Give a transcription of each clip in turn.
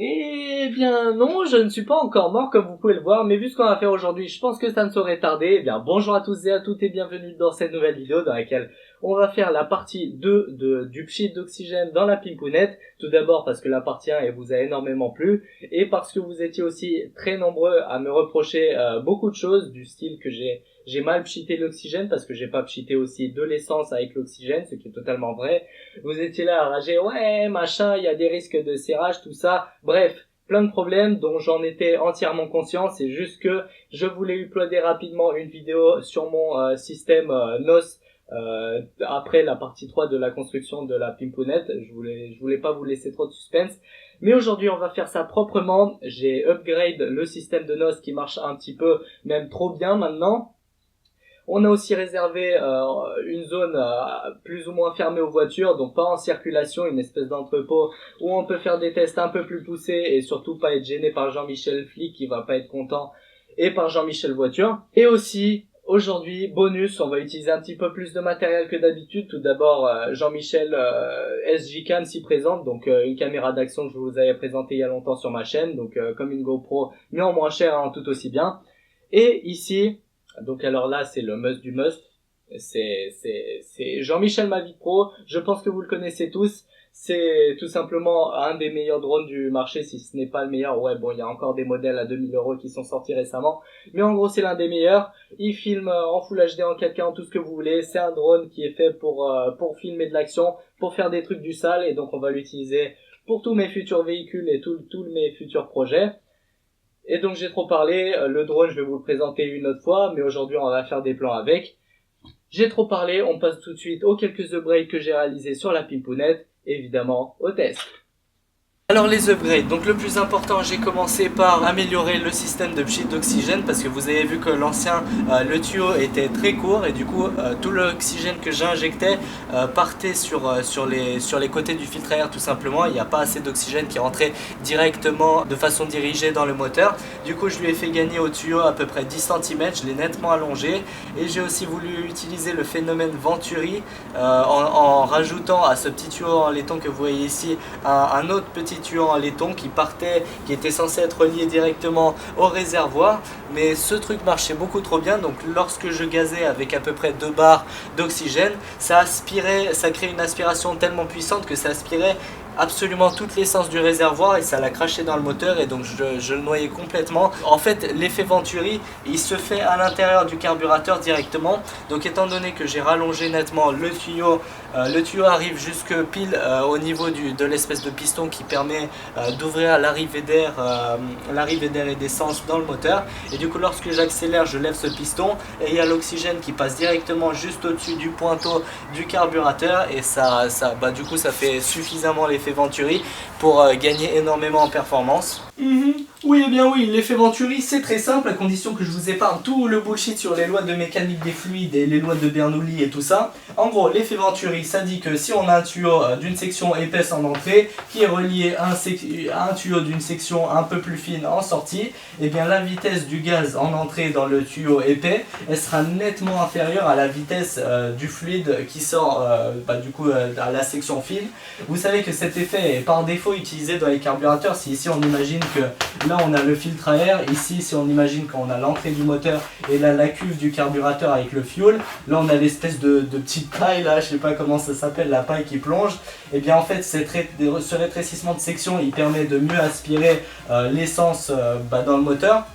Eh bien non, je ne suis pas encore mort comme vous pouvez le voir, mais vu ce qu'on va faire aujourd'hui, je pense que ça ne saurait tarder. Eh bien bonjour à tous et à toutes et bienvenue dans cette nouvelle vidéo dans laquelle on va faire la partie 2 du pchit d'oxygène dans la pimpounette. Tout d'abord parce que la partie 1 elle vous a énormément plu et parce que vous étiez aussi très nombreux à me reprocher beaucoup de choses du style que j'ai mal pchité l'oxygène parce que j'ai pas pchité aussi de l'essence avec l'oxygène, ce qui est totalement vrai. Vous étiez là à rager, ouais, machin, il y a des risques de serrage, tout ça. Bref, plein de problèmes dont j'en étais entièrement conscient. C'est juste que je voulais uploader rapidement une vidéo sur mon système NOS après la partie 3 de la construction de la pimpounette. Je voulais pas vous laisser trop de suspense. Mais aujourd'hui, on va faire ça proprement. J'ai upgrade le système de NOS qui marche un petit peu, même trop bien maintenant. On a aussi réservé une zone plus ou moins fermée aux voitures, donc pas en circulation, une espèce d'entrepôt où on peut faire des tests un peu plus poussés et surtout pas être gêné par Jean-Michel Flic qui va pas être content et par Jean-Michel Voiture. Et aussi, aujourd'hui, bonus, on va utiliser un petit peu plus de matériel que d'habitude. Tout d'abord, Jean-Michel SJ Cam s'y présente, donc une caméra d'action que je vous avais présentée il y a longtemps sur ma chaîne, donc comme une GoPro, mais en moins cher, hein, tout aussi bien. Et ici, donc alors là c'est le must du must, c'est Jean-Michel Mavic Pro, je pense que vous le connaissez tous, c'est tout simplement un des meilleurs drones du marché si ce n'est pas le meilleur. Ouais bon, il y a encore des modèles à 2000 € qui sont sortis récemment, mais en gros c'est l'un des meilleurs. Il filme en Full HD, en 4K, en tout ce que vous voulez. C'est un drone qui est fait pour filmer de l'action, pour faire des trucs du sale, et donc on va l'utiliser pour tous mes futurs véhicules et tous mes futurs projets. Et donc j'ai trop parlé, le drone je vais vous le présenter une autre fois, mais aujourd'hui on va faire des plans avec. J'ai trop parlé, on passe tout de suite aux quelques upgrades que j'ai réalisés sur la pimpounette, et évidemment au test. Alors les upgrades, donc le plus important, j'ai commencé par améliorer le système de pchit d'oxygène parce que vous avez vu que l'ancien, le tuyau était très court et du coup tout l'oxygène que j'injectais partait sur les côtés du filtre à air tout simplement. Il n'y a pas assez d'oxygène qui rentrait directement de façon dirigée dans le moteur. Du coup je lui ai fait gagner au tuyau à peu près 10 cm, je l'ai nettement allongé et j'ai aussi voulu utiliser le phénomène Venturi en rajoutant à ce petit tuyau en laiton que vous voyez ici un autre petit tuyau en laiton qui était censé être relié directement au réservoir, mais ce truc marchait beaucoup trop bien, donc lorsque je gazais avec à peu près 2 bars d'oxygène, ça créait une aspiration tellement puissante que ça aspirait absolument toute l'essence du réservoir et ça l'a craché dans le moteur et donc je le noyais complètement. En fait l'effet Venturi il se fait à l'intérieur du carburateur directement, donc étant donné que j'ai rallongé nettement le tuyau arrive jusque pile au niveau de l'espèce de piston qui permet d'ouvrir l'arrivée d'air et d'essence dans le moteur, et du coup lorsque j'accélère je lève ce piston et il y a l'oxygène qui passe directement juste au dessus du pointeau du carburateur et du coup ça fait suffisamment l'effet Venturi pour gagner énormément en performance. Oui, eh bien oui, l'effet Venturi c'est très simple à condition que je vous épargne tout le bullshit sur les lois de mécanique des fluides et les lois de Bernoulli et tout ça. En gros, l'effet Venturi ça dit que si on a un tuyau d'une section épaisse en entrée qui est relié à un tuyau d'une section un peu plus fine en sortie, et bien la vitesse du gaz en entrée dans le tuyau épais elle sera nettement inférieure à la vitesse du fluide qui sort du coup à la section fine. Vous savez que cet effet est par défaut utilisé dans les carburateurs. Si ici on imagine que là on a le filtre à air, ici si on imagine qu'on a l'entrée du moteur et là la cuve du carburateur avec le fuel, là on a l'espèce de petite paille là, je sais pas comment ça s'appelle, la paille qui plonge, et bien en fait ce rétrécissement de section il permet de mieux aspirer l'essence dans le moteur.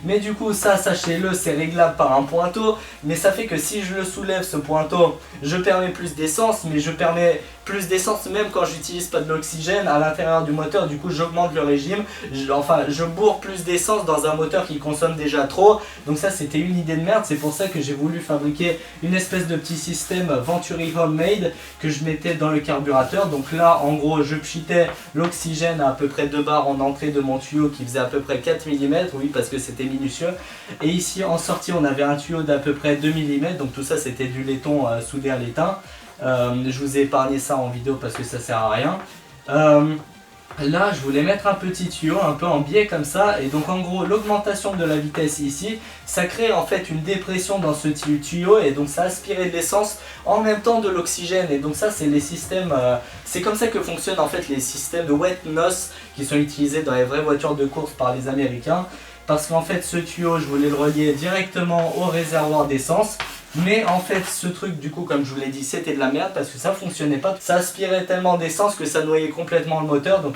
Mais du coup ça, sachez-le, c'est réglable par un pointeau, mais ça fait que si je le soulève ce pointeau, je permets plus d'essence, mais je permets plus d'essence même quand j'utilise pas de l'oxygène à l'intérieur du moteur. Du coup j'augmente le régime, je bourre plus d'essence dans un moteur qui consomme déjà trop. Donc ça c'était une idée de merde, c'est pour ça que j'ai voulu fabriquer une espèce de petit système Venturi Homemade que je mettais dans le carburateur. Donc là en gros je pchitais l'oxygène à peu près 2 bars en entrée de mon tuyau qui faisait à peu près 4 mm, oui parce que c'était minutieux, et ici en sortie on avait un tuyau d'à peu près 2 mm, donc tout ça c'était du laiton soudé à l'étain. Je vous ai épargné ça en vidéo parce que ça sert à rien. Là, je voulais mettre un petit tuyau un peu en biais comme ça, et donc en gros l'augmentation de la vitesse ici, ça crée en fait une dépression dans ce tuyau, et donc ça aspirait de l'essence en même temps de l'oxygène, et donc ça c'est les systèmes, c'est comme ça que fonctionnent en fait les systèmes de wet nose qui sont utilisés dans les vraies voitures de course par les Américains, parce qu'en fait ce tuyau je voulais le relier directement au réservoir d'essence. Mais en fait ce truc du coup comme je vous l'ai dit c'était de la merde parce que ça fonctionnait pas, ça aspirait tellement d'essence que ça noyait complètement le moteur. Donc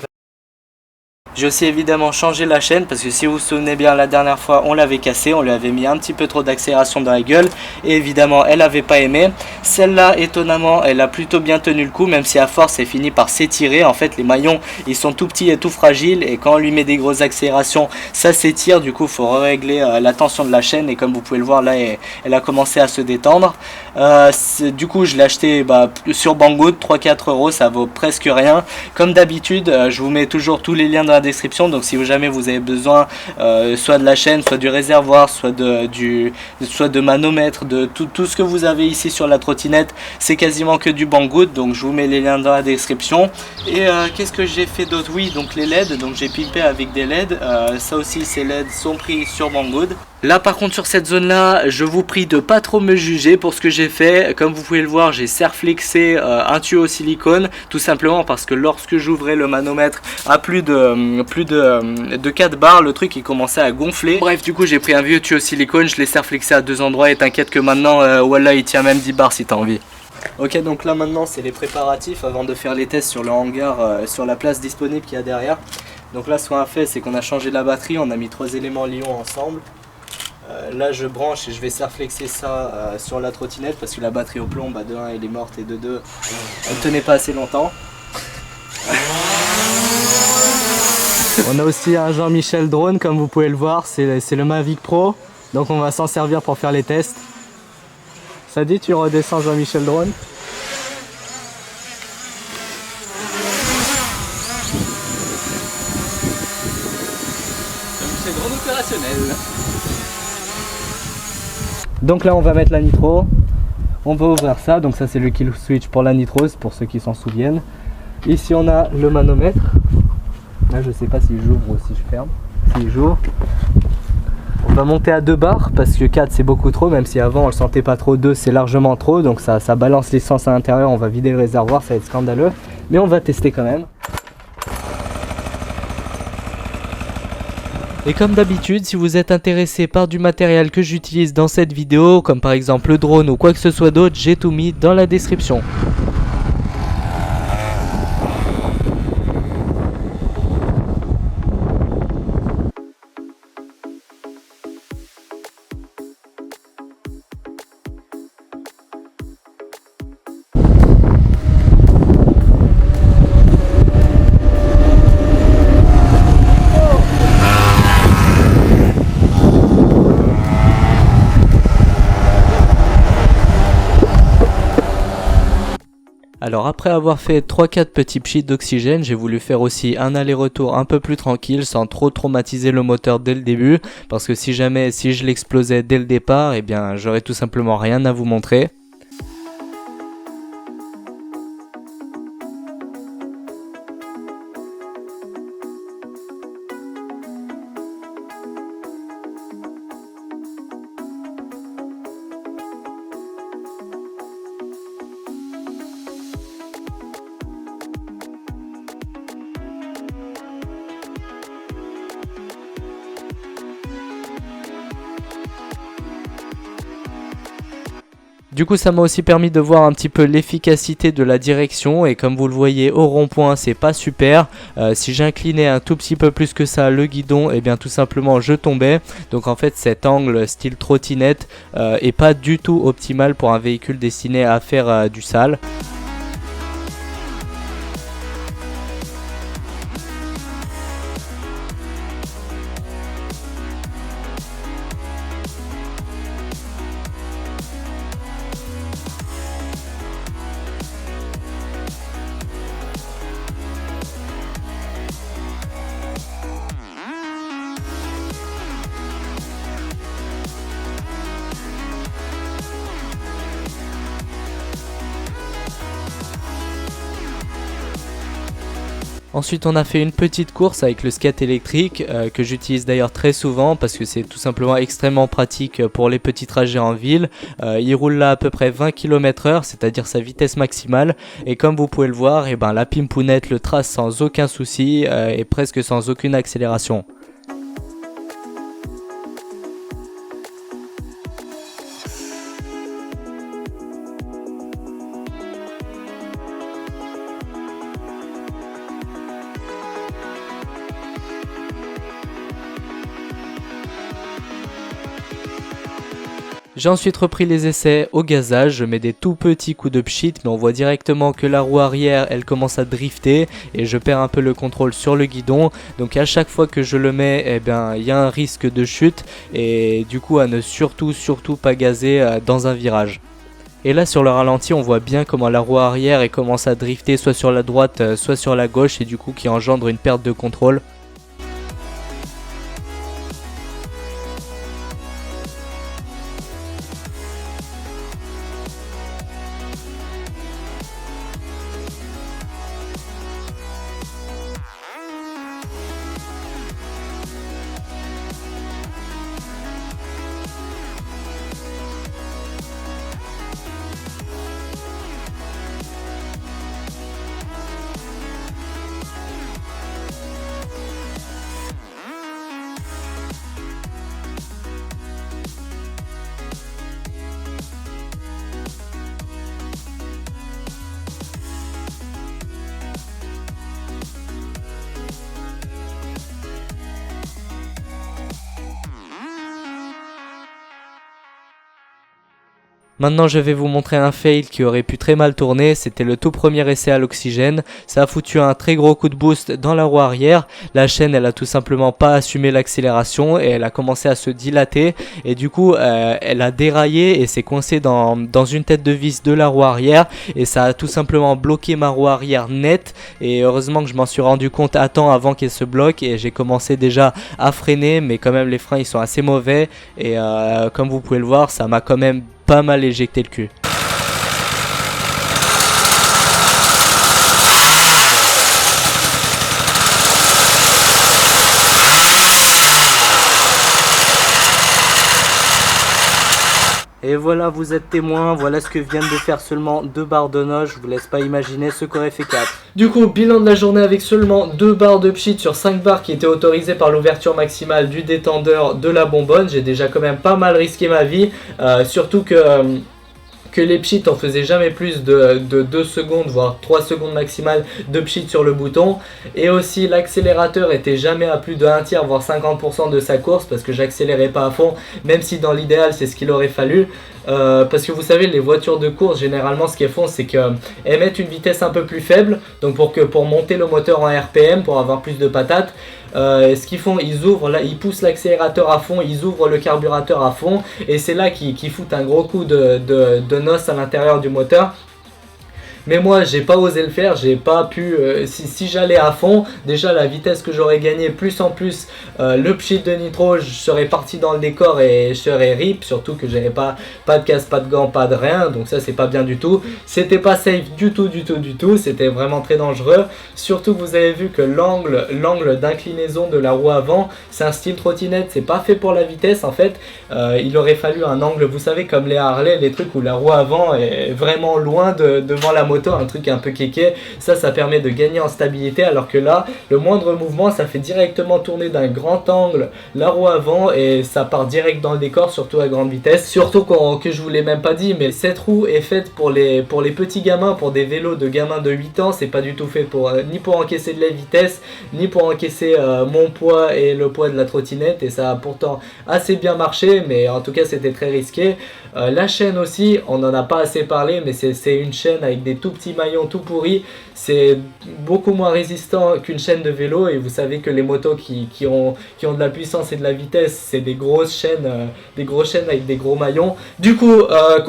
j'ai aussi évidemment changé la chaîne parce que si vous vous souvenez bien la dernière fois on l'avait cassée, on lui avait mis un petit peu trop d'accélération dans la gueule et évidemment elle n'avait pas aimé. Celle-là étonnamment elle a plutôt bien tenu le coup même si à force elle finit par s'étirer. En fait les maillons ils sont tout petits et tout fragiles et quand on lui met des grosses accélérations ça s'étire, du coup il faut régler la tension de la chaîne et comme vous pouvez le voir là elle a commencé à se détendre. Du coup je l'ai acheté sur Banggood, 3-4 euros, ça vaut presque rien. Comme d'habitude je vous mets toujours tous les liens dans la description, donc si jamais vous avez besoin soit de la chaîne, soit du réservoir, soit de manomètre, de tout ce que vous avez ici sur la trottinette, c'est quasiment que du Banggood, donc je vous mets les liens dans la description. Et qu'est-ce que j'ai fait d'autre? Oui, donc les LED, donc j'ai pimpé avec des LED, ça aussi ces LED sont pris sur Banggood. Là par contre sur cette zone là je vous prie de pas trop me juger pour ce que j'ai fait. Comme vous pouvez le voir j'ai serflexé un tuyau silicone tout simplement parce que lorsque j'ouvrais le manomètre à plus de 4 bars le truc il commençait à gonfler. Bref du coup j'ai pris un vieux tuyau silicone, je l'ai serflexé à 2 endroits et t'inquiète que maintenant voilà il tient même 10 bars si t'as envie. Ok donc là maintenant c'est les préparatifs avant de faire les tests sur le hangar, sur la place disponible qu'il y a derrière. Donc là ce qu'on a fait c'est qu'on a changé la batterie, on a mis 3 éléments Lyon ensemble. Là je branche et je vais serflexer ça sur la trottinette parce que la batterie au plomb de 1 elle est morte et de 2 elle tenait pas assez longtemps. On a aussi un Jean-Michel drone comme vous pouvez le voir, c'est le Mavic Pro, donc on va s'en servir pour faire les tests. Ça dit tu redescends Jean-Michel drone? Jean-Michel drone opérationnel. Donc là on va mettre la nitro, on va ouvrir ça, donc ça c'est le kill switch pour la nitrose pour ceux qui s'en souviennent. Ici on a le manomètre, là je sais pas si j'ouvre ou si je ferme, si j'ouvre. On va monter à 2 bars parce que 4 c'est beaucoup trop, même si avant on le sentait pas trop, 2 c'est largement trop, donc ça balance l'essence à l'intérieur, on va vider le réservoir, ça va être scandaleux, mais on va tester quand même. Et comme d'habitude, si vous êtes intéressé par du matériel que j'utilise dans cette vidéo, comme par exemple le drone ou quoi que ce soit d'autre, j'ai tout mis dans la description. Alors après avoir fait 3-4 petits pchits d'oxygène, j'ai voulu faire aussi un aller-retour un peu plus tranquille sans trop traumatiser le moteur dès le début, parce que si je l'explosais dès le départ, eh bien j'aurais tout simplement rien à vous montrer. Du coup ça m'a aussi permis de voir un petit peu l'efficacité de la direction et comme vous le voyez au rond-point c'est pas super. Si j'inclinais un tout petit peu plus que ça le guidon, et bien tout simplement je tombais. Donc en fait cet angle style trottinette est pas du tout optimal pour un véhicule destiné à faire du sale. Ensuite on a fait une petite course avec le skate électrique que j'utilise d'ailleurs très souvent parce que c'est tout simplement extrêmement pratique pour les petits trajets en ville. Il roule là à peu près 20 km/h, c'est-à-dire sa vitesse maximale, et comme vous pouvez le voir, la pimpounette le trace sans aucun souci et presque sans aucune accélération. J'ai ensuite repris les essais au gazage, je mets des tout petits coups de pchit, mais on voit directement que la roue arrière elle commence à drifter et je perds un peu le contrôle sur le guidon. Donc à chaque fois que je le mets, il y a un risque de chute et du coup à ne surtout pas gazer dans un virage. Et là sur le ralenti on voit bien comment la roue arrière elle commence à drifter soit sur la droite soit sur la gauche et du coup qui engendre une perte de contrôle. Maintenant je vais vous montrer un fail qui aurait pu très mal tourner, c'était le tout premier essai à l'oxygène, ça a foutu un très gros coup de boost dans la roue arrière, la chaîne elle a tout simplement pas assumé l'accélération et elle a commencé à se dilater et du coup elle a déraillé et s'est coincée dans une tête de vis de la roue arrière et ça a tout simplement bloqué ma roue arrière net et heureusement que je m'en suis rendu compte à temps avant qu'elle se bloque et j'ai commencé déjà à freiner mais quand même les freins ils sont assez mauvais et comme vous pouvez le voir ça m'a quand même pas mal éjecté le cul. Et voilà, vous êtes témoin, voilà ce que viennent de faire seulement 2 barres de notch, je vous laisse pas imaginer ce qu'aurait fait 4. Du coup, bilan de la journée avec seulement 2 barres de pchit sur 5 barres qui étaient autorisées par l'ouverture maximale du détendeur de la bonbonne. J'ai déjà quand même pas mal risqué ma vie, surtout que les pchits on faisait jamais plus de 2 secondes voire 3 secondes maximales de pchit sur le bouton et aussi l'accélérateur était jamais à plus de 1/3 voire 50% de sa course parce que j'accélérais pas à fond même si dans l'idéal c'est ce qu'il aurait fallu parce que vous savez les voitures de course généralement ce qu'elles font c'est qu'elles mettent une vitesse un peu plus faible donc pour monter le moteur en RPM pour avoir plus de patates. Ce qu'ils font, ils ouvrent là, ils poussent l'accélérateur à fond, ils ouvrent le carburateur à fond et c'est là qu'ils foutent un gros coup de noce à l'intérieur du moteur. Mais moi j'ai pas osé le faire, j'ai pas pu, si j'allais à fond, déjà la vitesse que j'aurais gagné plus en plus, le pchit de nitro, je serais parti dans le décor et je serais rip, surtout que j'avais pas de casque, pas de gants, pas de rien, donc ça c'est pas bien du tout, c'était pas safe du tout, c'était vraiment très dangereux, surtout que vous avez vu que l'angle d'inclinaison de la roue avant, c'est un style trottinette, c'est pas fait pour la vitesse en fait, il aurait fallu un angle, vous savez comme les Harley, les trucs où la roue avant est vraiment loin devant la moto, un truc un peu kéké, ça permet de gagner en stabilité alors que là le moindre mouvement ça fait directement tourner d'un grand angle la roue avant et ça part direct dans le décor surtout à grande vitesse, surtout que je vous l'ai même pas dit mais cette roue est faite pour les petits gamins, pour des vélos de gamins de 8 ans, c'est pas du tout fait ni pour encaisser de la vitesse ni pour encaisser mon poids et le poids de la trottinette et ça a pourtant assez bien marché mais en tout cas c'était très risqué. La chaîne aussi on n'en a pas assez parlé mais c'est une chaîne avec des tout petits maillons tout pourris, c'est beaucoup moins résistant qu'une chaîne de vélo et vous savez que les motos qui ont de la puissance et de la vitesse c'est des grosses chaînes avec des gros maillons. Du coup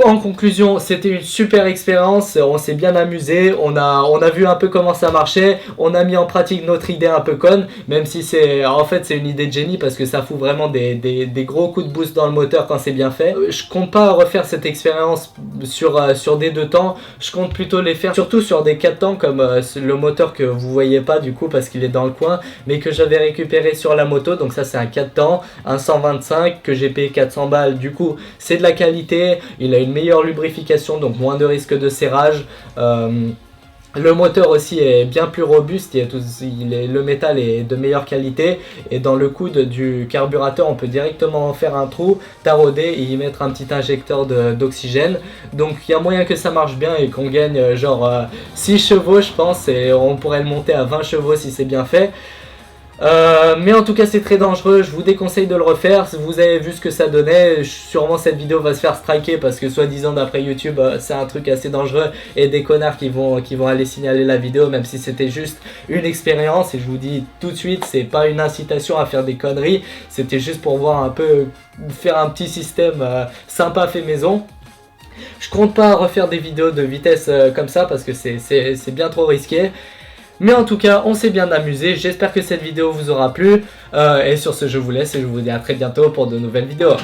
en conclusion c'était une super expérience, on s'est bien amusé, on a vu un peu comment ça marchait, on a mis en pratique notre idée un peu conne même si c'est une idée de génie parce que ça fout vraiment des gros coups de boost dans le moteur quand c'est bien fait. Je compte pas refaire cette expérience sur des 2 temps, je compte plutôt les faire, surtout sur des 4 temps comme le moteur que vous voyez pas du coup parce qu'il est dans le coin, mais que j'avais récupéré sur la moto. Donc ça c'est un 4 temps, un 125 que j'ai payé 400 balles. Du coup c'est de la qualité, il a une meilleure lubrification, donc moins de risque de serrage. Le moteur aussi est bien plus robuste, le métal est de meilleure qualité et dans le coude du carburateur on peut directement en faire un trou, tarauder et y mettre un petit injecteur d'oxygène. Donc il y a moyen que ça marche bien et qu'on gagne genre 6 chevaux je pense, et on pourrait le monter à 20 chevaux si c'est bien fait. Mais en tout cas c'est très dangereux, je vous déconseille de le refaire. Vous avez vu ce que ça donnait, sûrement cette vidéo va se faire striker parce que soi-disant d'après YouTube c'est un truc assez dangereux et des connards qui vont aller signaler la vidéo même si c'était juste une expérience. Et je vous dis tout de suite, c'est pas une incitation à faire des conneries, c'était juste pour voir un peu, faire un petit système sympa fait maison. Je compte pas refaire des vidéos de vitesse comme ça parce que c'est bien trop risqué. Mais en tout cas, on s'est bien amusé. J'espère que cette vidéo vous aura plu. Et sur ce, je vous laisse et je vous dis à très bientôt pour de nouvelles vidéos.